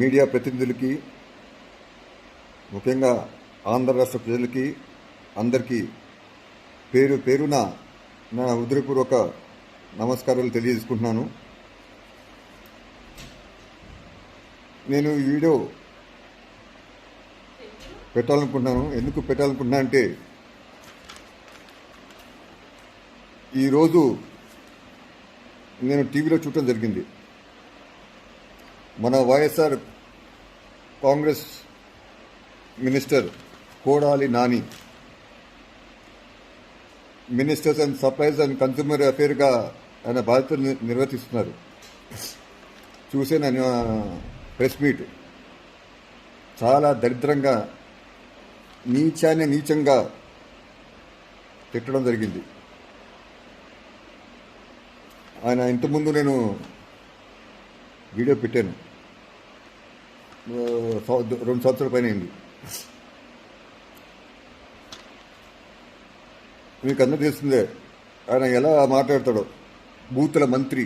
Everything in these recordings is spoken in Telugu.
మీడియా ప్రతినిధులకి, ముఖ్యంగా ఆంధ్ర రాష్ట్ర ప్రజలకి అందరికీ పేరు పేరున నా హృదయపూర్వక నమస్కారాలు తెలియజేసుకుంటున్నాను. నేను ఈ వీడియో పెట్టాలనుకుంటున్నాను. ఎందుకు పెట్టాలనుకుంటున్నా అంటే, ఈరోజు నేను టీవీలో చూడటం జరిగింది. మన YSR Congress minister Kodali Nani ministers and supplies and consumer అఫేర్గా ఆయన బాధ్యతలు నిర్వర్తిస్తున్నారు. చూసే నేను ప్రెస్ మీట్ చాలా దరిద్రంగా నీచంగా తిట్టడం జరిగింది. ఆయన ఇంతకుముందు నేను వీడియో పెట్టాను, 2 సంవత్సరాల పైన అయింది. మీకు అందరూ తెలిసిందే ఆయన ఎలా మాట్లాడతాడో. బూతుల మంత్రి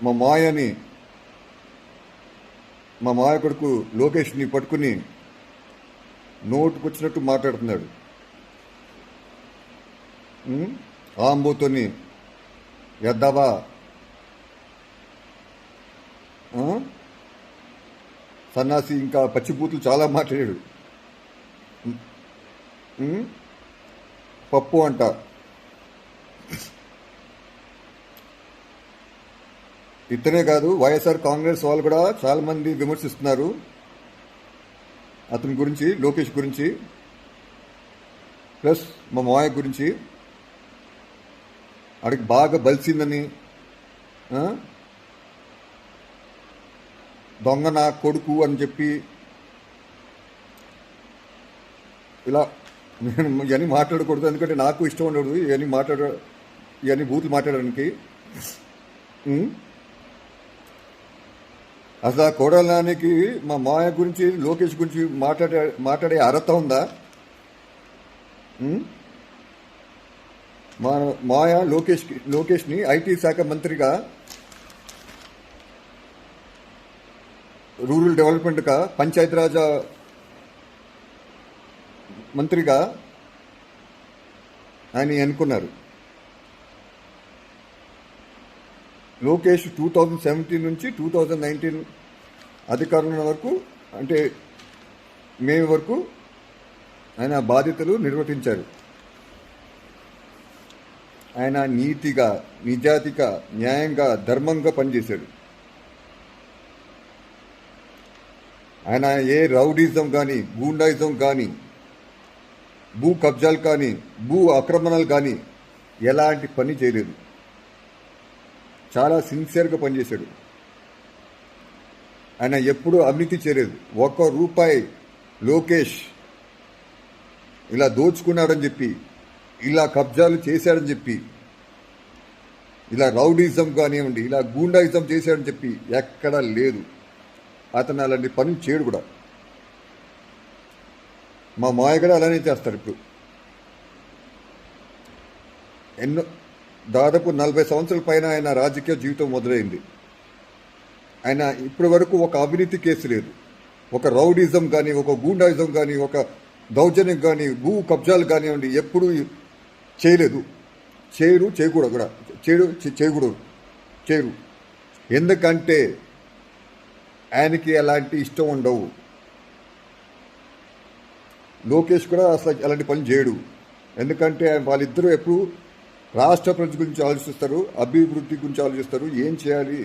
మా మాయ కొడుకు లోకేష్ని పట్టుకుని నోటుకొచ్చినట్టు మాట్లాడుతున్నాడు. ఆంబోతోని ఎద్దావా, సన్నాసి, ఇంకా పచ్చిబూతులు చాలా మాట్లాడాడు. పప్పు అంట. ఇతనే కాదు, వైఎస్ఆర్ కాంగ్రెస్ వాళ్ళు కూడా చాలా మంది విమర్శిస్తున్నారు అతని గురించి, లోకేష్ గురించి, ప్లస్ మా మాయ గురించి. అడిగి బాగా బలిసిందని, దొంగ నా కొడుకు అని చెప్పి ఇలా. నేను ఇవన్నీ మాట్లాడకూడదు, ఎందుకంటే నాకు ఇష్టం ఉండదు ఇవన్నీ బూతులు మాట్లాడడానికి. అసలు ఆ కోడలానికి మా మాయ గురించి, లోకేష్ గురించి మాట్లాడే అర్హత ఉందా? మా మాయ లోకేష్ని ఐటీ శాఖ మంత్రిగా, రూరల్ డెవలప్మెంట్గా, పంచాయతీరాజ్ మంత్రిగా ఆయన ఎన్నుకున్నారు. లోకేష్ 2017 నుంచి 2019 అధికారంలో వరకు, అంటే మే వరకు ఆయన బాధ్యతలు నిర్వర్తించారు. ఆయన నీతిగా, నిజాయితీగా, న్యాయంగా, ధర్మంగా పనిచేశాడు. ఆయన ఏ రౌడీజం కానీ, గూండాయిజం కానీ, భూ కబ్జాలు కానీ, భూ ఆక్రమణలు కానీ ఎలాంటి పని చేయలేదు. చాలా సిన్సియర్గా పనిచేశాడు. ఆయన ఎప్పుడూ అవినీతి చేయలేదు. 1 రూపాయి లోకేష్ ఇలా దోచుకున్నాడని చెప్పి, ఇలా కబ్జాలు చేశాడని చెప్పి, ఇలా రౌడీజం కానివ్వండి, ఇలా గూండాయిజం చేశాడని చెప్పి ఎక్కడా లేదు. అతను అలాంటి పని చేయడు కూడా. మా మాయ కూడా అలానే చేస్తారు. ఇప్పుడు దాదాపు 40 సంవత్సరాల పైన ఆయన రాజకీయ జీవితం మొదలైంది. ఆయన ఇప్పటి వరకు ఒక అవినీతి కేసు లేదు, ఒక రౌడీజం కానీ, ఒక గూండాయిజం కానీ, ఒక దౌర్జన్యం కానీ, భూ కబ్జాలు కానివ్వండి ఎప్పుడూ చేయలేదు. చేయరు. ఎందుకంటే ఆయనకి అలాంటి ఇష్టం ఉండవు. లోకేష్ కూడా అసలు అలాంటి పని చేయడు. ఎందుకంటే వాళ్ళిద్దరూ ఎప్పుడు రాష్ట్ర ప్రజల గురించి ఆలోచిస్తారు, అభివృద్ధి గురించి ఆలోచిస్తారు. ఏం చేయాలి,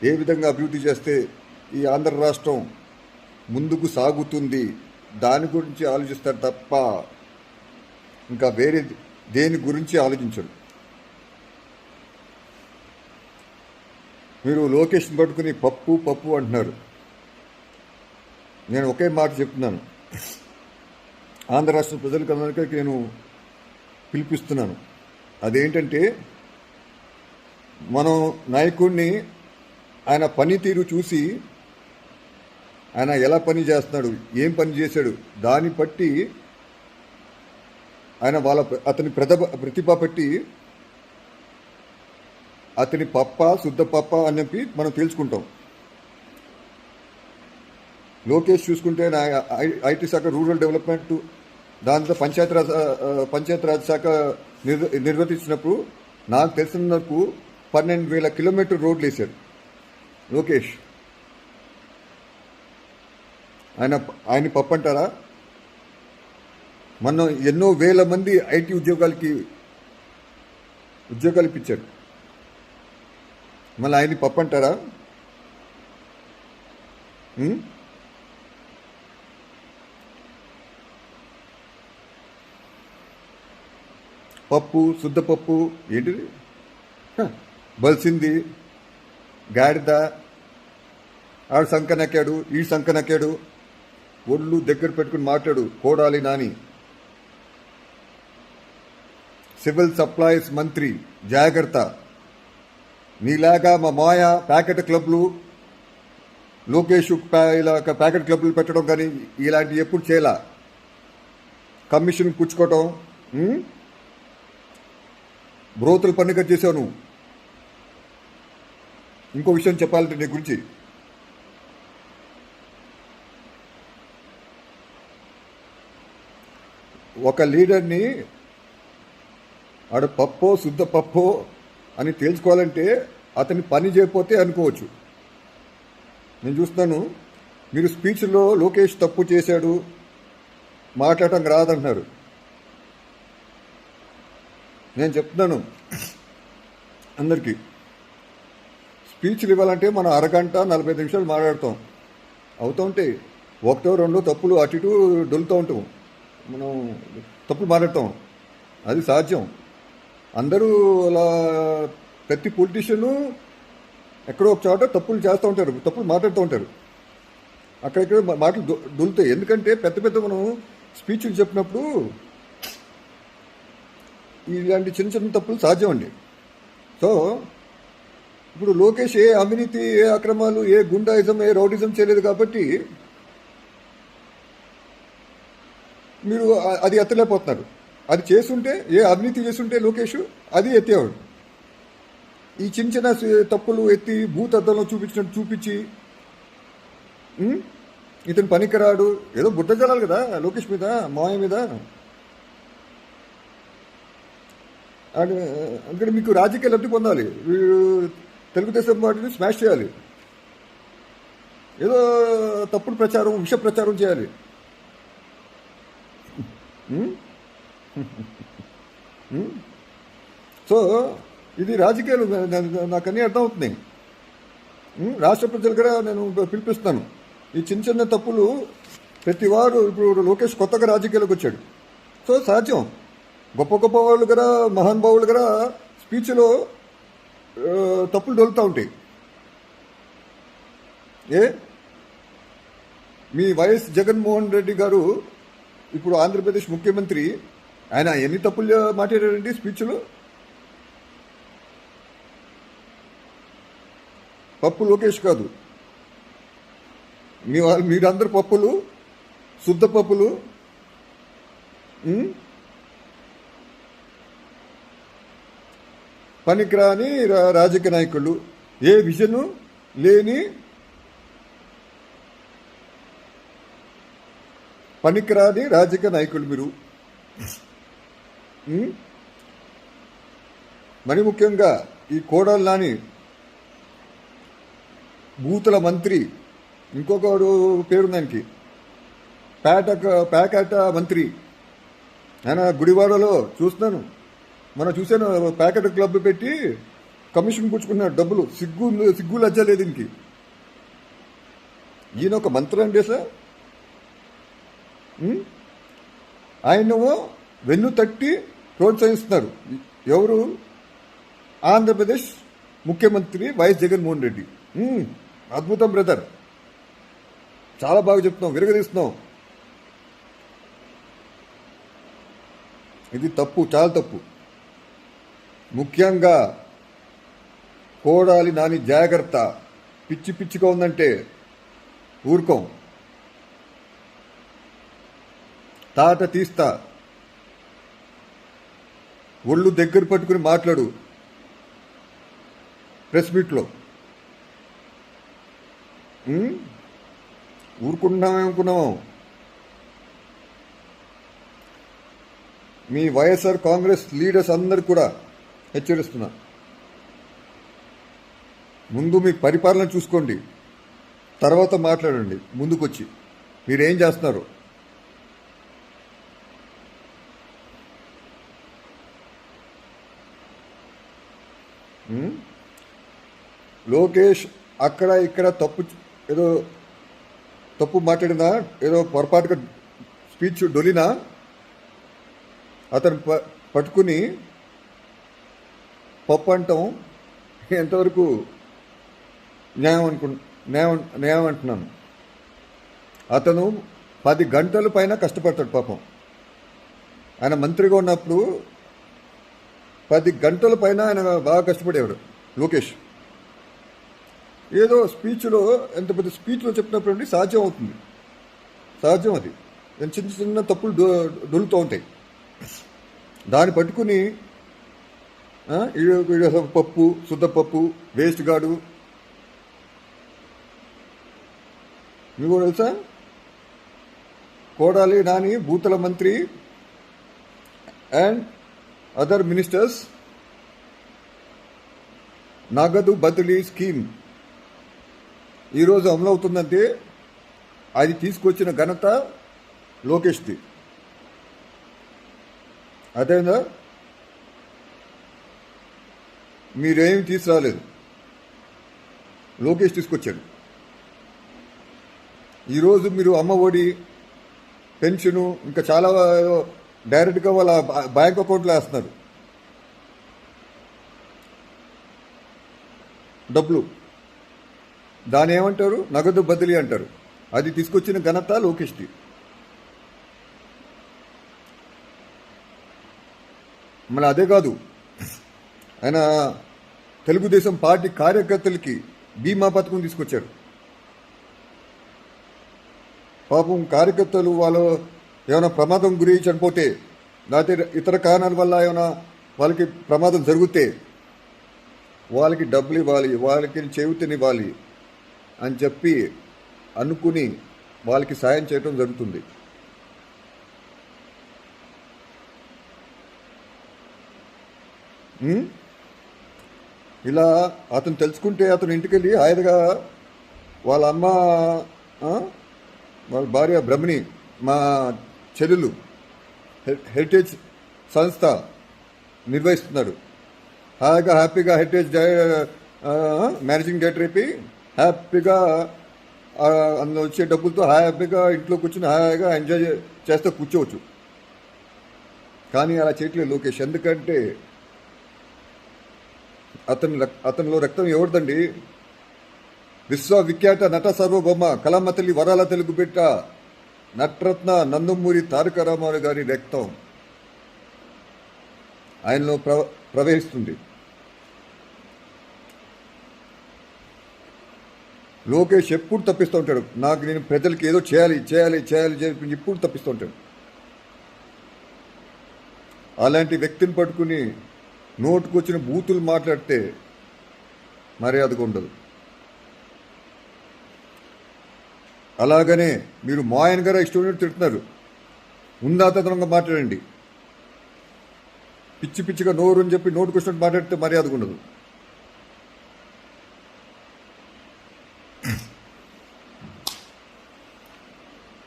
ఏ విధంగా అభివృద్ధి చేస్తే ఈ ఆంధ్ర రాష్ట్రం ముందుకు సాగుతుంది, దాని గురించి ఆలోచిస్తారు తప్ప ఇంకా వేరే దేని గురించి ఆలోచించరు. మీరు లోకేష్ని పట్టుకుని పప్పు అంటున్నారు. నేను ఒకే మాట చెప్తున్నాను, ఆంధ్ర రాష్ట్ర ప్రజలకు అందరికీ నేను పిలిపిస్తున్నాను. అదేంటంటే, మనం నాయకుడిని ఆయన పనితీరు చూసి, ఆయన ఎలా పని చేస్తున్నాడు, ఏం పని చేశాడు, దాన్ని బట్టి ఆయన అతని ప్రతిభ బట్టి అతని పప్ప శుద్ధ పప్ప అని చెప్పి మనం తెలుసుకుంటాం. లోకేష్ చూసుకుంటే నా ఐటీ శాఖ రూరల్ డెవలప్మెంట్ దాంట్లో పంచాయతీరాజ్ శాఖ నిర్వర్తించినప్పుడు నాకు తెలిసినందుకు 12,000 కిలోమీటర్ రోడ్లు వేశారు లోకేష్. ఆయన పప్పు అంటారా? మనం ఎన్నో వేల మంది ఐటీ ఉద్యోగాలు ఇప్పించారు. మళ్ళీ ఆయన్ని పప్పు అంటారా? పప్పు శుద్ధ పప్పు ఏంటిది? బలిసింది గాడిద, ఆడు సంకనెక్కాడు, ఈ సంకనెక్కాడు. ఒళ్ళు దగ్గర పెట్టుకుని మాట్లాడు కోడాలి నాని. సివిల్ సప్లైస్ మంత్రి జాగ్రత్త. నీలాగా మా మాయ ప్యాకెట్ క్లబ్లు, లోకేష్ ఇలా ప్యాకెట్ క్లబ్లు పెట్టడం కానీ ఇలాంటివి ఎప్పుడు చేయాల. కమిషన్ పుచ్చుకోవటం, బ్రోతులు పండుగ చేసావు నువ్వు. ఇంకో విషయం చెప్పాలంటే నీ గురించి, ఒక లీడర్ని ఆడ పప్పో శుద్ధ పప్పో అని తెలుసుకోవాలంటే అతని పని చేయకపోతే అనుకోవచ్చు. నేను చూస్తున్నాను మీరు స్పీచ్లో లోకేష్ తప్పు చేశాడు, మాట్లాడటం రాదంటున్నారు. నేను చెప్తున్నాను అందరికీ, స్పీచ్లు ఇవ్వాలంటే మనం అరగంట 45 నిమిషాలు మాట్లాడతాం. అవుతూ ఉంటాయి ఒకటో రెండో తప్పులు అటు ఇటు డొలుతూ ఉంటాం, మనం తప్పులు మాట్లాడతాం, అది సాధ్యం. అందరూ అలా ప్రతి పొలిటీషియను ఎక్కడో ఒక చోట తప్పులు చేస్తూ ఉంటారు, తప్పులు మాట్లాడుతూ ఉంటారు, అక్కడెక్కడ మాటలు దొలుతాయి. ఎందుకంటే పెద్ద పెద్ద మనం స్పీచ్లు చెప్పినప్పుడు ఇలాంటి చిన్న చిన్న తప్పులు సాధ్యం అండి. సో ఇప్పుడు లోకేష్ ఏ అవినీతి, ఏ అక్రమాలు, ఏ గుండాయిజం, ఏ రౌడిజం చేయలేదు కాబట్టి మీరు అది ఎత్తలేకపోతున్నారు. అది చేస్తుంటే, ఏ అవినీతి చేస్తుంటే లోకేష్ అది ఎత్తేవాడు. ఈ చిన్న చిన్న తప్పులు ఎత్తి భూతద్దంలో చూపించి ఇతను పనికిరాడు, ఏదో బుద్ధ జలాలి కదా లోకేష్ మీద, మాయ మీద. అందుకని మీకు రాజకీయ లబ్ధి పొందాలి, తెలుగుదేశం పార్టీని స్మాష్ చేయాలి, ఏదో తప్పుడు ప్రచారం, విష ప్రచారం చేయాలి. సో ఇది రాజకీయాలు, నాకు అన్నీ అర్థమవుతున్నాయి. రాష్ట్ర ప్రజలు కూడా నేను పిలిపిస్తాను, ఈ చిన్న చిన్న తప్పులు ప్రతి వారు. ఇప్పుడు లోకేష్ కొత్తగా రాజకీయాలకు వచ్చాడు, సో సాధ్యం. గొప్ప గొప్ప వాళ్ళు కూడా, మహానుభావులు కూడా స్పీచ్లో తప్పులు దొరుకుతూ ఉంటాయి. మీ వైఎస్ జగన్మోహన్ రెడ్డి గారు ఇప్పుడు ఆంధ్రప్రదేశ్ ముఖ్యమంత్రి, ఆయన ఎన్ని తప్పులు మాట్లాడారండి స్పీచ్లో? పప్పు లోకేష్ కాదు, మీరందరూ పప్పులు, శుద్ధ పప్పులు. పనికిరాని రాజకీయ నాయకులు, ఏ విజను లేని పనికిరాని రాజకీయ నాయకులు మీరు. మరి ముఖ్యంగా ఈ కోడలు నాని బూతుల మంత్రి, ఇంకొకడు పేరు దానికి ప్యాకెట్ మంత్రి. ఆయన గుడివాడలో చూస్తున్నాను, మనం చూసాను, ప్యాకెట్ క్లబ్ పెట్టి కమిషన్ పుచ్చుకున్నాడు డబ్బులు. సిగ్గు లజ్జ లేదు దీనికి. ఈయన ఒక మంత్రి అండి సార్. ఆయనేమో వెన్ను తట్టి ప్రోత్సహిస్తున్నారు. ఎవరు? ఆంధ్రప్రదేశ్ ముఖ్యమంత్రి వైఎస్ జగన్మోహన్ రెడ్డి. అద్భుతం బ్రదర్, చాలా బాగా చెప్తున్నాం, విరగదీస్తున్నాం. ఇది తప్పు, చాలా తప్పు. ముఖ్యంగా కోడాలి నాని జాగ్రత్త. పిచ్చి పిచ్చిగా ఉందంటే ఊరుకోం, తాట తీస్తా. ఒళ్ళు దగ్గర పట్టుకుని మాట్లాడు. ప్రెస్ మీట్లో. ఊరుకుంటున్నామేమనుకున్నాము. మీ వైఎస్ఆర్ కాంగ్రెస్ లీడర్స్ అందరు కూడా హెచ్చరిస్తున్నా, ముందు మీ పరిపాలన చూసుకోండి, తర్వాత మాట్లాడండి. ముందుకొచ్చి మీరేం చేస్తున్నారు. లోకేష్ అక్కడ ఇక్కడ ఏదో తప్పు మాట్లాడినా, ఏదో పొరపాటుగా స్పీచ్ డొలినా అతను పట్టుకుని పప్పు అంటాం ఎంతవరకు న్యాయం అంటున్నాను. అతను 10 గంటల పైన కష్టపడతాడు పాపం. ఆయన మంత్రిగా ఉన్నప్పుడు 10 గంటల పైన ఆయన బాగా కష్టపడేవాడు లోకేష్. ఏదో స్పీచ్లో, ఎంత పెద్ద స్పీచ్లో చెప్పినప్పుడు అండి సాధ్యం అవుతుంది, సాధ్యం అది. చిన్న చిన్న తప్పులు డొలుతూ ఉంటాయి. దాన్ని పట్టుకుని పప్పు, శుద్ధపప్పు, వేస్ట్ గాడు. మీకు కూడా తెలుసా, కోడాలి నాని భూతల మంత్రి అండ్ అదర్ మినిస్టర్స్ నగదు బదిలీ స్కీమ్ ఈరోజు అమలవుతుందంటే అది తీసుకొచ్చిన ఘనత లోకేష్ది. అదేనా, మీరేమి తీసుకురాలేదు, లోకేష్ తీసుకొచ్చాడు. ఈరోజు మీరు అమ్మ ఒడి, పెన్షను, ఇంకా చాలా డైరెక్ట్గా వాళ్ళ బ్యాంక్ అకౌంట్లో వేస్తున్నారు డబ్బులు. దాని ఏమంటారు, నగదు బదిలీ అంటారు. అది తీసుకొచ్చిన ఘనత లోకేష్ది. మళ్ళీ అదే కాదు, ఆయన తెలుగుదేశం పార్టీ కార్యకర్తలకి బీమా పథకం తీసుకొచ్చారు. పాపం కార్యకర్తలు వాళ్ళు ఏమైనా ప్రమాదం గురి చనిపోతే, లేకపోతే ఇతర కారణాల వల్ల ఏమైనా వాళ్ళకి ప్రమాదం జరిగితే వాళ్ళకి డబ్బులు ఇవ్వాలి, వాళ్ళకి చేయూతనివ్వాలి అని చెప్పి అనుకుని వాళ్ళకి సాయం చేయడం జరుగుతుంది. ఇలా అతను తెలుసుకుంటే అతను ఇంటికెళ్ళి హాయిగా వాళ్ళ అమ్మ, వాళ్ళ భార్య బ్రహ్మణి, మా చెల్లెలు హెరిటేజ్ సంస్థ నిర్వహిస్తున్నారు. హాయిగా హ్యాపీగా హెరిటేజ్ మేనేజింగ్ డైరెక్టర్ అయిపోయి హ్యాపీగా అందులో వచ్చే డబ్బులతో హ్యాపీగా ఇంట్లో కూర్చొని హాయిగా ఎంజాయ్ చేస్తూ కూర్చోవచ్చు. కానీ అలా చేయట్లేదు లోకేష్. ఎందుకంటే అతనిలో రక్తం ఎవరిదండి? విశ్వవిఖ్యాత నట సార్వభౌమ కళమ్మ తల్లి వరాల తెలుగు బిడ్డ నటరత్న నందమూరి తారక రామారావు గారి రక్తం ఆయనలో ప్రవహిస్తుంది. లోకేష్ ఎప్పుడు తప్పిస్తూ ఉంటాడు. నేను ప్రజలకి ఏదో చేయాలి చేయాలి చేయాలి చేయాలి ఎప్పుడు తప్పిస్తూ ఉంటాడు. అలాంటి వ్యక్తిని పట్టుకుని నోటుకొచ్చిన బూతులు మాట్లాడితే మర్యాదగా ఉండదు. అలాగనే మీరు మాయన్ గారు ఇష్టం తిడుతున్నారు, ఉందాతనంగా మాట్లాడండి. పిచ్చి పిచ్చిగా నోరు అని చెప్పి నోటుకొచ్చినట్టు మాట్లాడితే మర్యాదగా ఉండదు.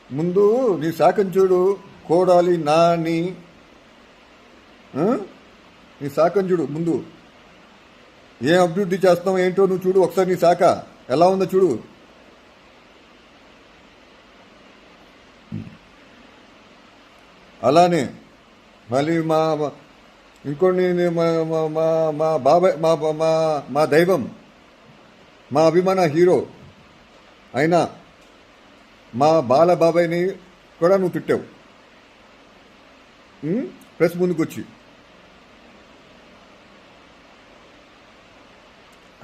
ముందు నీ శాఖం చూడు, కోడాలి నాని, నీ శాఖం చూడు. ముందు ఏం అభివృద్ధి చేస్తున్నావు ఏంటో నువ్వు చూడు ఒకసారి. నీ శాఖ ఎలా ఉందో చూడు. అలానే మళ్ళీ ఇంకోటి మా బాబాయ్, మా దైవం, మా అభిమాన హీరో అయినా మా బాలబాబాయ్ని కూడా నువ్వు తిట్టావు ప్రెస్ ముందుకొచ్చి.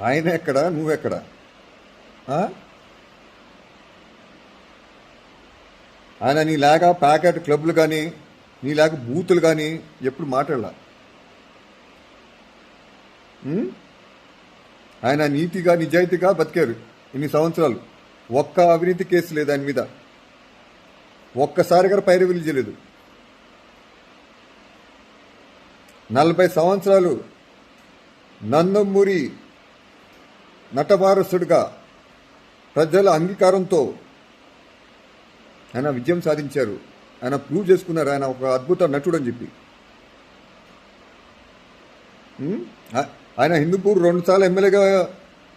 ఆయన ఎక్కడ, నువ్వెక్కడ? ఆయన నీలాగా ప్యాకెట్ క్లబ్లు కానీ నీలాగా బూతులు కానీ ఎప్పుడు మాట్లాడలా. ఆయన నీతిగా నిజాయితీగా బతికారు ఇన్ని సంవత్సరాలు. ఒక్క అవినీతి కేసు లేదు ఆయన మీద, ఒక్కసారి గారు పైరవీలు చేయలేదు. 40 సంవత్సరాలు నందమూరి నటవారసుడిగా ప్రజల అంగీకారంతో ఆయన విజయం సాధించారు. ఆయన ప్రూవ్ చేసుకున్నారు ఆయన ఒక అద్భుత నటుడు అని చెప్పి. ఆయన హిందూపూర్ 2 సార్లు ఎమ్మెల్యేగా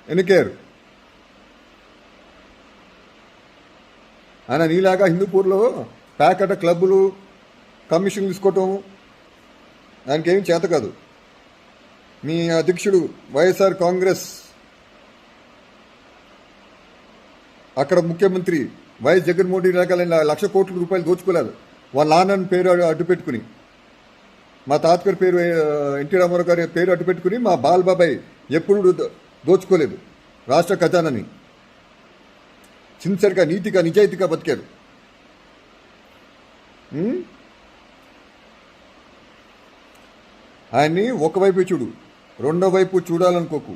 ఎన్నికారు. ఆయన నీలాగా హిందూపూర్లో ప్యాకెట్ క్లబ్బులు కమిషన్లు తీసుకోవటం ఆయనకేమీ చేత కాదు. మీ అధ్యక్షుడు వైఎస్ఆర్ కాంగ్రెస్ అక్కడ ముఖ్యమంత్రి వైఎస్ జగన్మోహన్ రెడ్డి రకాల 1,00,000 కోట్ల రూపాయలు దోచుకోలేదు. వాళ్ళ నాన్నని పేరు అడ్డు పెట్టుకుని, మా తాతగారి పేరు ఎన్టీ రామారావు గారి పేరు అడ్డు పెట్టుకుని మా బాలబాబాయ్ ఎప్పుడు దోచుకోలేదు రాష్ట్ర ఖజానాని. సిన్సియర్గా నీతిగా నిజాయితీగా బతికారు. ఆయన్ని ఒకవైపు చూడు, రెండో వైపు చూడాలనుకోకు.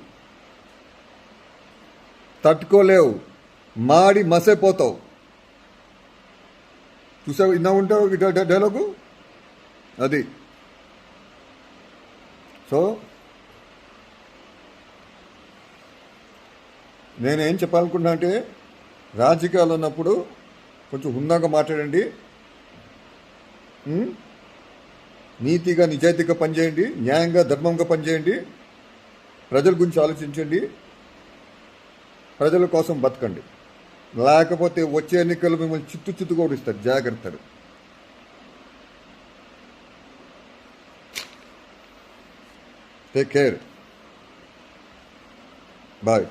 తట్టుకోలేవు, మాడి మసైపోతావు. చూసావు, ఇన్నా ఉంటావు డైలాగు అది. సో నేనేం చెప్పాలనుకుంటున్నా అంటే, రాజకీయాలు ఉన్నప్పుడు కొంచెం హుందాగా మాట్లాడండి, నీతిగా నిజాయితీగా పనిచేయండి, న్యాయంగా ధర్మంగా పనిచేయండి, ప్రజల గురించి ఆలోచించండి, ప్రజల కోసం బతకండి. లేకపోతే వచ్చే ఎన్నికలు మిమ్మల్ని చిత్తు ఓడిస్తారు. జాగ్రత్తలు. Take care. బాయ్.